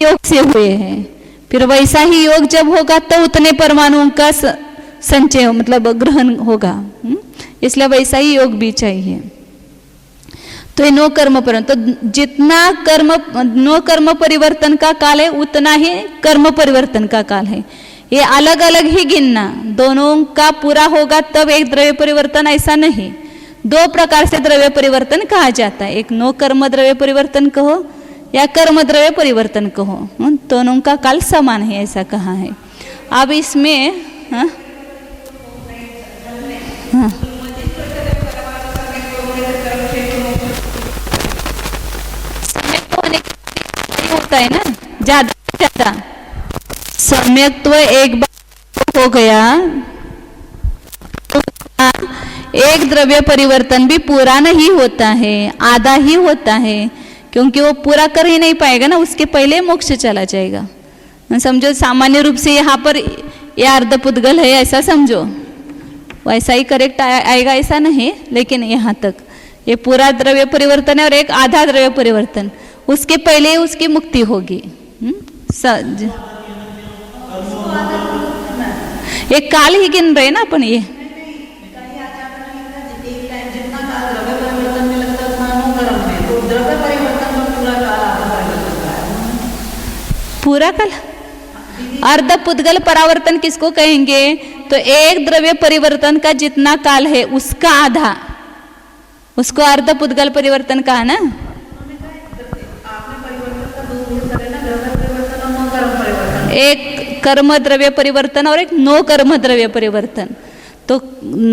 योग से हुए हैं। फिर वैसा ही योग जब होगा तो उतने परमाणुओं का संचय मतलब ग्रहण होगा, इसलिए वैसा ही योग भी चाहिए। तो ये 9 कर्म परिवर्तन, तो जितना 9 कर्म परिवर्तन का काल है उतना ही कर्म परिवर्तन का काल है। ये अलग अलग ही गिनना, दोनों का पूरा होगा तब एक द्रव्य परिवर्तन, ऐसा नहीं। 2 प्रकार से द्रव्य परिवर्तन कहा जाता है, एक 9 कर्म द्रव्य परिवर्तन कहो या कर्म द्रव्य परिवर्तन कहो, दोनों का काल समान है, ऐसा कहा है। अब इसमें हाँ हाँ होता है ना, ज्यादा सम्यक तो एक बार हो गया तो एक द्रव्य परिवर्तन भी पूरा नहीं होता है, आधा ही होता है, क्योंकि वो पूरा कर ही नहीं पाएगा ना, उसके पहले मोक्ष चला जाएगा। समझो सामान्य रूप से यहाँ पर ये अर्धपुद्गल है ऐसा समझो, वैसा ही करेक्ट आएगा ऐसा नहीं, लेकिन यहाँ तक ये पूरा द्रव्य परिवर्तन है और एक आधा द्रव्य परिवर्तन, उसके पहले ही उसकी मुक्ति होगी। ये काल ही गिन रहे ना अपन, ये पूरा काल। अर्धपुद्गल परावर्तन किसको कहेंगे? तो एक द्रव्य परिवर्तन का जितना काल है उसका आधा, उसको अर्धपुद्गल परिवर्तन कहा ना। एक कर्म द्रव्य परिवर्तन और एक नो कर्म द्रव्य परिवर्तन, तो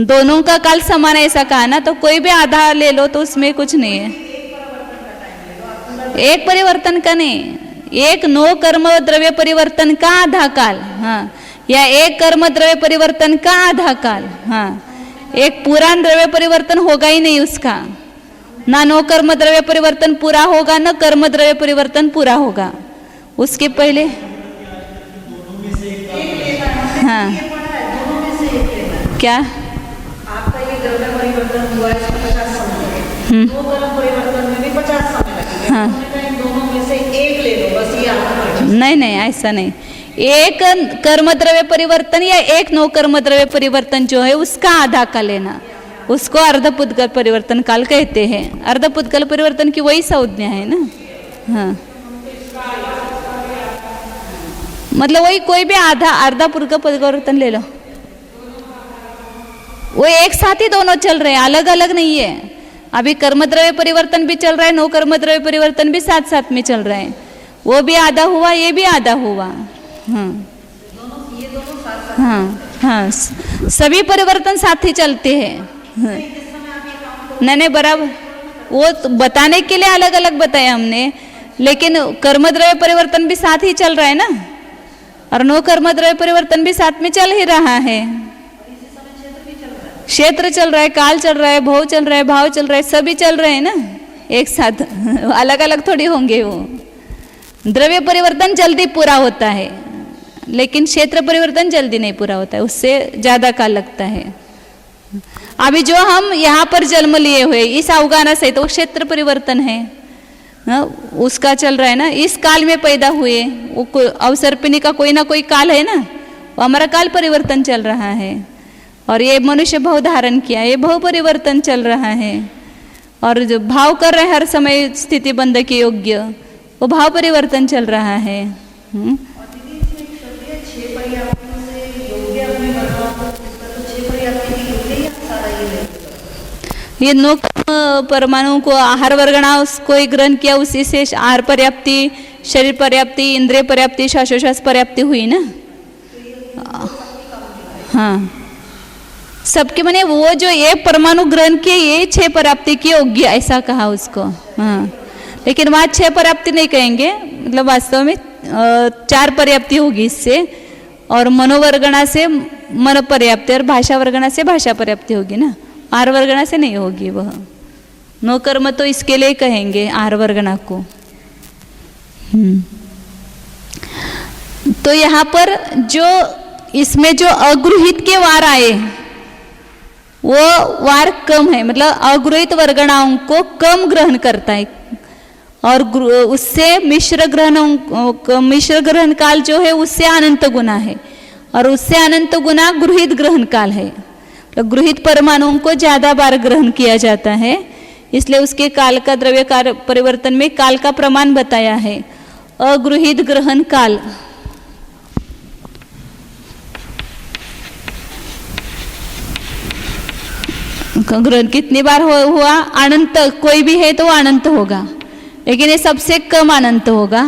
दोनों का काल समान है ऐसा कहा ना, तो कोई भी आधा ले लो तो उसमें कुछ नहीं है। एक परिवर्तन का नहीं, एक नो कर्म द्रव्य परिवर्तन का आधा काल, हाँ, या एक कर्म द्रव्य परिवर्तन का आधा काल, हाँ, एक पूरा द्रव्य परिवर्तन होगा ही नहीं उसका, ना नो कर्म द्रव्य परिवर्तन पूरा होगा न कर्म द्रव्य परिवर्तन पूरा होगा, उसके पहले हाँ क्या आपका ये द्रव्य परिवर्तन हुआ है 50 समय, दो कर्म परिवर्तन में भी 50 समय लगेगा। हाँ, इन दोनों में से एक ले लो बस, ये आपका नहीं नहीं ऐसा नहीं, एक कर्म द्रव्य परिवर्तन या एक नो कर्म द्रव्य परिवर्तन जो है उसका आधा का लेना, उसको अर्धपुद्गल परिवर्तन काल कहते हैं। अर्धपुद्गल परिवर्तन की वही संज्ञा है ना। हाँ, मतलब वही कोई भी आधा अर्धपुद्गल परिवर्तन ले लो, वो एक साथ ही दोनों चल रहे हैं, अलग अलग नहीं है। अभी कर्म द्रव्य परिवर्तन भी चल रहा है, नो कर्म द्रव्य परिवर्तन भी साथ साथ में चल रहा है, वो भी आधा हुआ ये भी आधा हुआ। हाँ हाँ हाँ, सभी परिवर्तन साथ ही चलते हैं। हाँ। नहीं बराबर, वो तो बताने के लिए अलग अलग बताया हमने, लेकिन कर्म द्रव्य परिवर्तन भी साथ ही चल रहा है ना, और नो कर्म द्रव्य परिवर्तन भी साथ में चल ही रहा है। क्षेत्र चल रहा है, काल चल रहा है, भव चल रहा है, भाव चल रहा है, सभी चल रहे हैं ना एक साथ, अलग अलग थोड़ी होंगे। वो द्रव्य परिवर्तन जल्दी पूरा होता है, लेकिन क्षेत्र परिवर्तन जल्दी नहीं पूरा होता है, उससे ज्यादा काल लगता है। अभी जो हम यहाँ पर जन्म लिए हुए इस अवगाना से तो क्षेत्र परिवर्तन है, उसका चल रहा है ना, इस काल में पैदा हुए, वो अवसर्पिणी का कोई ना कोई काल है ना, वो हमारा काल परिवर्तन चल रहा है। और ये मनुष्य भाव धारण किया, ये भाव परिवर्तन चल रहा है। और जो भाव कर रहे हर समय स्थिति बंध के योग्य, वो भाव परिवर्तन चल रहा है। ये नो परमाणु को आहार वर्गणा कोई ग्रहण किया, उसी से आहार पर्याप्ति, शरीर पर्याप्ति, इंद्रिय पर्याप्ति, श्वासोश्वास पर्याप्ति हुई ना। हाँ, सबके माने वो जो एक परमाणु ग्रहण किए ये 6 पर्याप्ति की योग्य ऐसा कहा उसको। हाँ, लेकिन वहाँ 6 पर्याप्ति नहीं कहेंगे, मतलब वास्तव में 4 पर्याप्ति होगी इससे, और मनोवर्गणा से मन पर्याप्ति और भाषा वर्गणा से भाषा पर्याप्ति होगी ना, आहार वर्गणा से नहीं होगी वह। नो कर्म तो इसके लिए कहेंगे आहार वर्गणा को। तो यहाँ पर जो इसमें जो अगृहित के वार आए वो वार कम है, मतलब अगृहित वर्गणाओं को कम ग्रहण करता है, और उससे मिश्र ग्रहण काल जो है उससे अनंत गुना है, और उससे अनंत गुना गृहित ग्रहण काल है। तो गृहित परमाणुओं को ज्यादा बार ग्रहण किया जाता है, इसलिए उसके काल का द्रव्य कार्य परिवर्तन में काल का प्रमाण बताया है। अगृहित ग्रहण काल ग्रहण कितनी बार हुआ? अनंत, कोई भी है तो अनंत होगा, लेकिन ये सबसे कम अनंत होगा।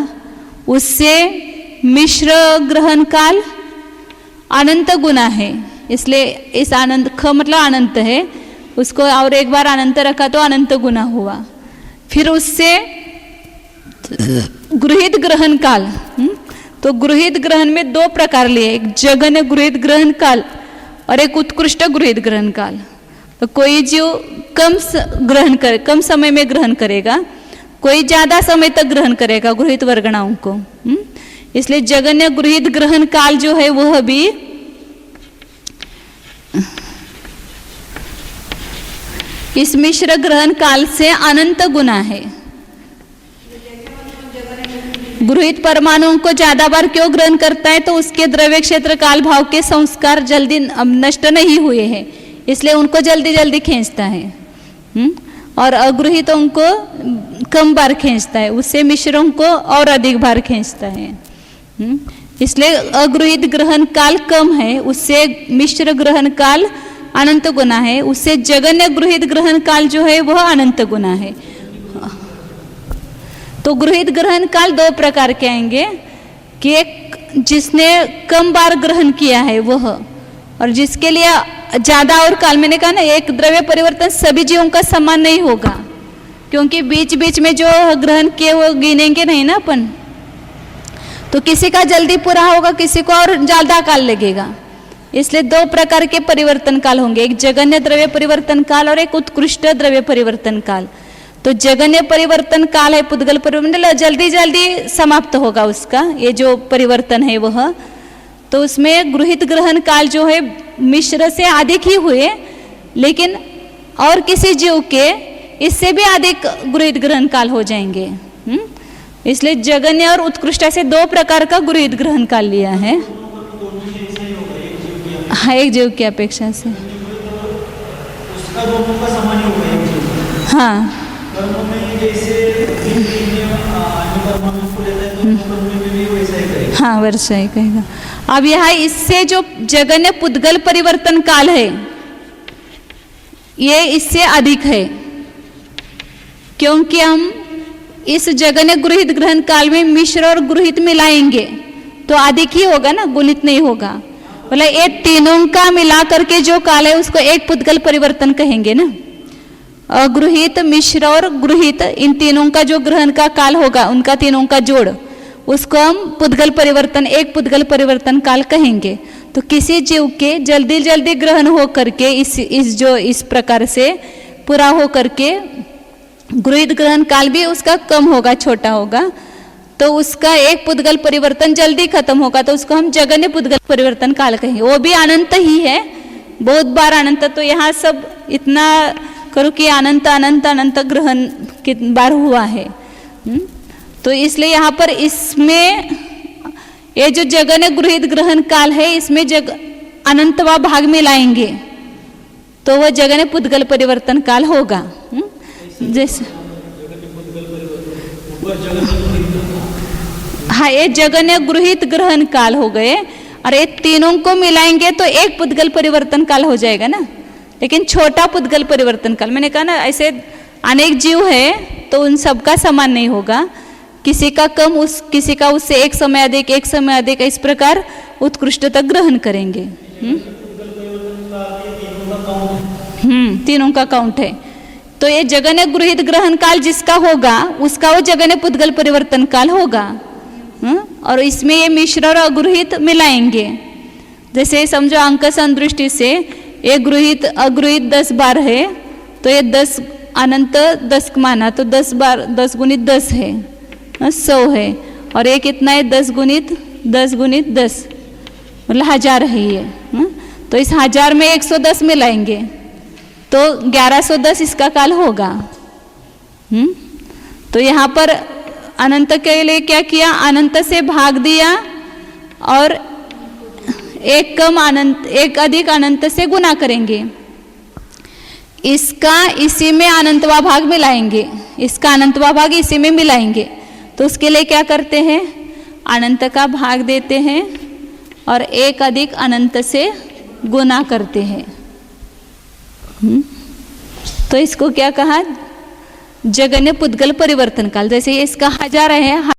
उससे मिश्र ग्रहण काल अनंत गुना है, इसलिए इस अनंत ख मतलब अनंत है, उसको और एक बार अनंत रखा तो अनंत गुना हुआ। फिर उससे गृहित ग्रहण काल, तो गृहित ग्रहण में 2 प्रकार लिए, एक जघन्य गृहित ग्रहण काल और एक उत्कृष्ट गृहित ग्रहण काल। तो कोई जीव कम समय में ग्रहण करेगा, कोई ज्यादा समय तक ग्रहण करेगा गृहित वर्गणाओं को। इसलिए जगन्य गृहीत ग्रहण काल जो है वह भी इस मिश्र ग्रहण काल से अनंत गुना है। गृहीत परमाणुओं को ज्यादा बार क्यों ग्रहण करता है? तो उसके द्रव्य क्षेत्र काल भाव के संस्कार जल्दी नष्ट नहीं हुए हैं, इसलिए उनको जल्दी जल्दी खींचता है। और अगृहीतों को कम बार खींचता है, उससे मिश्रों को और अधिक बार खींचता है। इसलिए अगृहीत ग्रहण काल कम है, उससे मिश्र ग्रहण काल अनंत गुना है, उससे जगन्य गृहीत ग्रहण काल जो है वह अनंत गुना है। तो गृहीत ग्रहण काल दो प्रकार के आएंगे कि एक जिसने कम बार ग्रहण किया है वह, और जिसके लिए ज्यादा और काल। मैंने कहा ना, एक द्रव्य परिवर्तन सभी जीवों का समान नहीं होगा, क्योंकि बीच बीच में जो ग्रहण किए वो गिनेंगे नहीं ना अपन। तो किसी का जल्दी पूरा होगा, किसी को और ज्यादा काल लगेगा। इसलिए दो प्रकार के परिवर्तन काल होंगे, एक जगन्य द्रव्य परिवर्तन काल और एक उत्कृष्ट द्रव्य परिवर्तन काल। तो जगन्य परिवर्तन काल है पुद्गल परिवर्तन, जल्दी जल्दी समाप्त होगा उसका ये जो परिवर्तन है वह। तो उसमें गृहीत ग्रहण काल जो है मिश्र से अधिक ही हुए, लेकिन और किसी जीव के इससे भी अधिक गृहीत ग्रहण काल हो जाएंगे। इसलिए जगन्य और उत्कृष्ट से दो प्रकार का गृहीत ग्रहण काल लिया है। हाँ, एक जीव की अपेक्षा से। हाँ, हाँ वैसा ही कहेगा। अब यहाँ इससे जो जगन्य पुद्गल परिवर्तन काल है ये इससे अधिक है, क्योंकि हम इस जगन्य गृहीत ग्रहण काल में मिश्र और गृहीत मिलाएंगे तो अधिक ही होगा ना, गुणित नहीं होगा। बोला ये तीनों का मिला करके जो काल है उसको एक पुद्गल परिवर्तन कहेंगे ना। अगृहीत, मिश्र और गृहीत, इन तीनों का जो ग्रहण का काल होगा, उनका तीनों का जोड़, उसको हम पुद्गल परिवर्तन, एक पुद्गल परिवर्तन काल कहेंगे। तो किसी जीव के जल्दी जल्दी ग्रहण हो करके इस प्रकार से पूरा हो करके गृहीत ग्रहण काल भी उसका कम होगा, छोटा होगा, तो उसका एक पुद्गल परिवर्तन जल्दी खत्म होगा, तो उसको हम जगन्य पुद्गल परिवर्तन काल कहेंगे। वो भी अनंत ही है, बहुत बार अनंत। तो यहाँ सब इतना करो कि अनंत अनंत अनंत ग्रहण कितनी बार हुआ है। तो इसलिए यहाँ पर इसमें ये जो जगन्य गृहीत ग्रहण काल है इसमें अनंतवा भाग में लाएंगे तो वह जगन्य पुद्गल परिवर्तन काल होगा। जैसे हाँ, ये जगन्य गृहीत ग्रहण काल हो गए, और ये तीनों को मिलाएंगे तो एक पुद्गल परिवर्तन काल हो जाएगा ना। लेकिन छोटा पुद्गल परिवर्तन काल, मैंने कहा ना, ऐसे अनेक जीव है तो उन सबका समान नहीं होगा, किसी का कम, किसी का उससे एक समय अधिक, एक समय अधिक, इस प्रकार उत्कृष्ट तक ग्रहण करेंगे। तीनों का काउंट है। तो ये जगन्य गृहीत ग्रहण काल जिसका होगा उसका वो जगन्य पुद्गल परिवर्तन काल होगा। और इसमें ये मिश्र और अगृहीत मिलाएंगे। जैसे समझो अंक संदृष्टि से ये गृहीत अगृहीत 10 बार है, तो ये 10 अनंत 10 माना तो 10 बार 10 गुणित 10 है, 100 है। और ये कितना है? 10 गुणित 10 गुणित 10 मतलब 1000 है ये। तो इस 1000 में 110 मिलाएंगे तो 1110 इसका काल होगा। तो यहाँ पर अनंत के लिए क्या किया? अनंत से भाग दिया और एक कम अनंत, एक अधिक अनंत से गुना करेंगे। इसका इसी में अनंतवा भाग मिलाएंगे, इसका अनंतवा भाग इसी में मिलाएंगे। तो उसके लिए क्या करते हैं? अनंत का भाग देते हैं और एक अधिक अनंत से गुना करते हैं। तो इसको क्या कहा? जगन्य पुद्गल परिवर्तन काल। जैसे इसका 1000 है,